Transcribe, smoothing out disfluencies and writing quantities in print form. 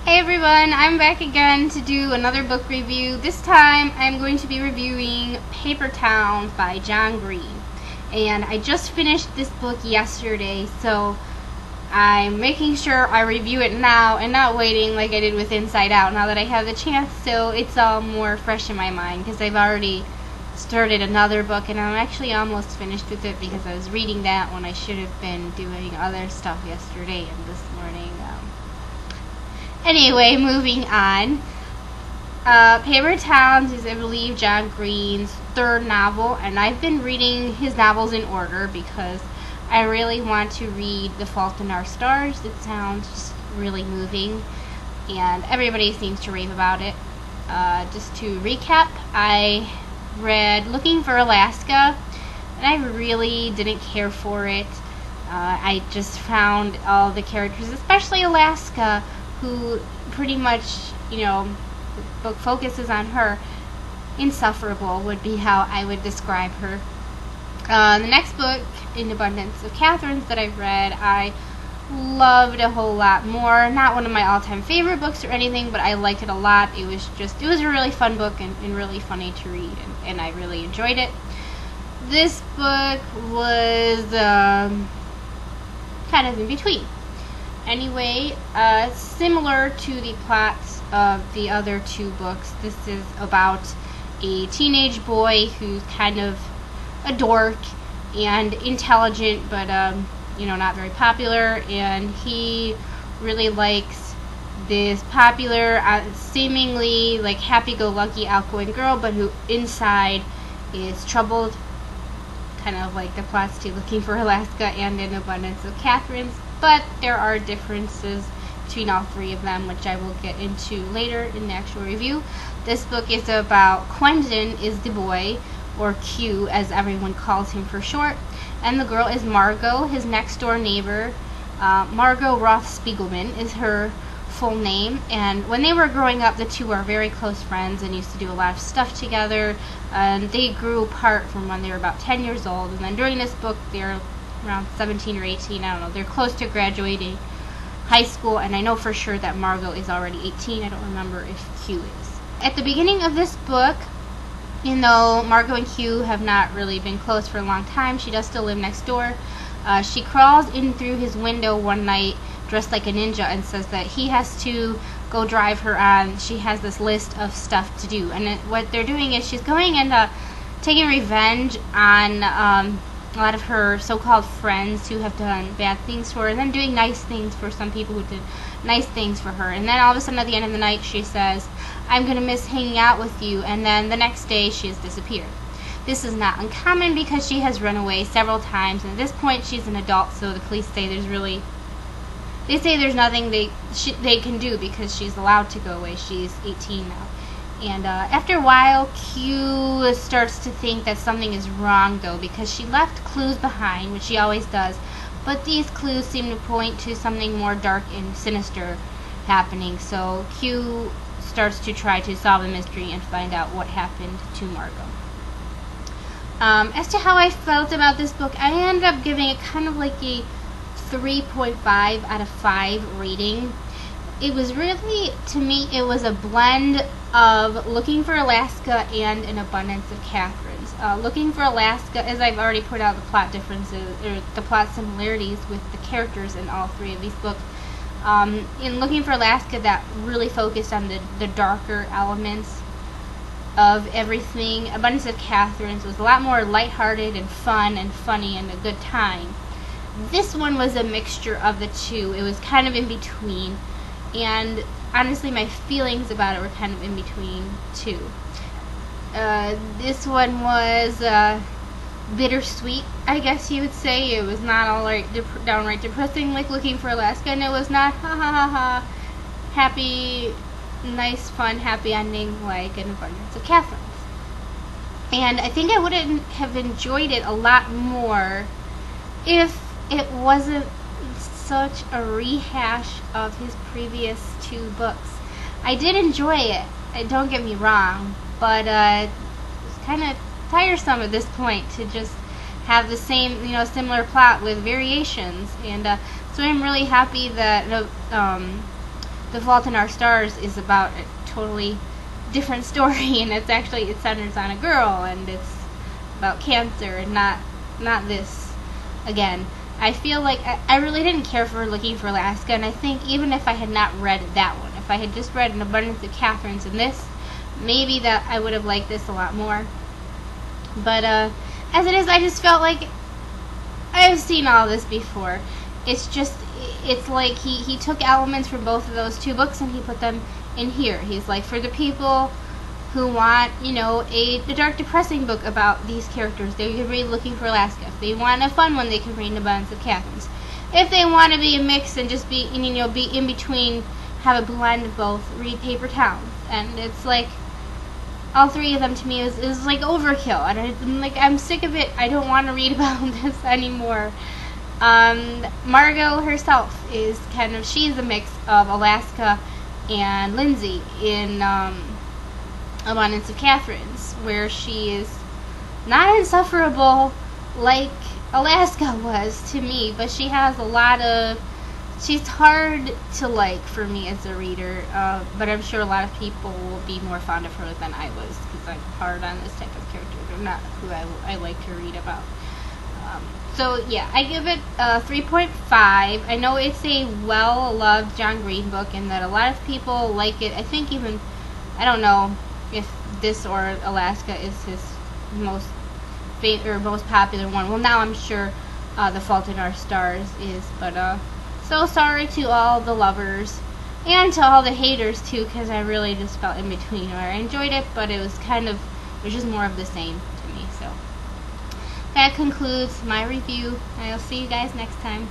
Hey everyone, I'm back again to do another book review. This time I'm going to be reviewing Paper Towns by John Green. And I just finished this book yesterday, so I'm making sure I review it now and not waiting like I did with Inside Out now that I have the chance, so it's all more fresh in my mind because I've already started another book and I'm actually almost finished with it because I was reading that when I should have been doing other stuff yesterday and this morning. Anyway, moving on. Paper Towns is, I believe, John Green's third novel, and I've been reading his novels in order because I really want to read The Fault in Our Stars. It sounds just really moving, and everybody seems to rave about it. Just to recap, I read Looking for Alaska, and I really didn't care for it. I just found all the characters, especially Alaska, who pretty much, the book focuses on her, insufferable would be how I would describe her. The next book, In Abundance of Catherines, that I've read, I loved a whole lot more. Not one of my all-time favorite books or anything, but I liked it a lot. It was a really fun book and really funny to read, and I really enjoyed it. This book was kind of in between. Anyway, similar to the plots of the other two books, this is about a teenage boy who's kind of a dork and intelligent, but not very popular, and he really likes this popular, seemingly like happy-go-lucky, outgoing girl, but who inside is troubled, kind of like the plots to Looking for Alaska and In Abundance of Catherines. But there are differences between all three of them, which I will get into later in the actual review. This book is about Quentin is the boy, or Q as everyone calls him for short, and the girl is Margot, his next door neighbor. Margot Roth Spiegelman is her full name, and when they were growing up, the two are very close friends and used to do a lot of stuff together, and they grew apart from when they were about 10 years old, and then during this book they're around 17 or 18, I don't know, they're close to graduating high school, and I know for sure that Margot is already 18, I don't remember if Q is. At the beginning of this book, even though Margot and Q have not really been close for a long time, she does still live next door. She crawls in through his window one night dressed like a ninja and says that he has to go drive her on. She has this list of stuff to do, and what they're doing is she's going and taking revenge on a lot of her so-called friends who have done bad things to her, and then doing nice things for some people who did nice things for her. And then all of a sudden at the end of the night she says, "I'm going to miss hanging out with you," and then the next day she has disappeared. This is not uncommon because she has run away several times, and at this point she's an adult, so the police say there's nothing they can do because she's allowed to go away. She's 18 now. And after a while, Q starts to think that something is wrong, though, because she left clues behind, which she always does, but these clues seem to point to something more dark and sinister happening. So Q starts to try to solve the mystery and find out what happened to Margot. As to how I felt about this book, I ended up giving it kind of like a 3.5 out of 5 rating. It was really, to me, it was a blend of Looking for Alaska and An Abundance of Catherines. Looking for Alaska, as I've already put out the plot differences, or the plot similarities with the characters in all three of these books. In Looking for Alaska, that really focused on the darker elements of everything. Abundance of Catherines was a lot more lighthearted and fun and funny and a good time. This one was a mixture of the two. It was kind of in between. And honestly, my feelings about it were kind of in between too. This one was bittersweet, I guess you would say. It was not all right, downright depressing like Looking for Alaska, and it was not happy, nice, fun, happy ending like An Abundance of Catherines. And I think I wouldn't have enjoyed it a lot more if it wasn't such a rehash of his previous two books. I did enjoy it, don't get me wrong, but it's kind of tiresome at this point to just have the same, similar plot with variations. And so I'm really happy that The Fault in Our Stars is about a totally different story, and it centers on a girl, and it's about cancer, and not this. Again, I feel like I really didn't care for Looking for Alaska, and I think even if I had not read that one, if I had just read An Abundance of Catherines and this, maybe that I would have liked this a lot more. But as it is, I just felt like I've seen all this before. It's like he took elements from both of those two books and he put them in here. He's like, for the people who want, a dark, depressing book about these characters, they can read Looking for Alaska. If they want a fun one, they can read An Abundance of Catherines. If they want to be a mix and just be in between, have a blend of both, read Paper Towns. And it's like, all three of them to me is like overkill. And I'm sick of it. I don't want to read about this anymore. Margot herself is she's a mix of Alaska and Lindsay in Abundance of Catherines, where she is not insufferable like Alaska was to me, but she has she's hard to like for me as a reader, but I'm sure a lot of people will be more fond of her than I was, because I'm hard on this type of character. They're not who I like to read about. So yeah, I give it a 3.5. I know it's a well-loved John Green book, and that a lot of people like it. I think even, I don't know if this or Alaska is his most popular one. Well, now I'm sure The Fault in Our Stars is, but so sorry to all the lovers and to all the haters too, because I really just felt in between where I enjoyed it, but it was just more of the same to me. So that concludes my review. I'll see you guys next time.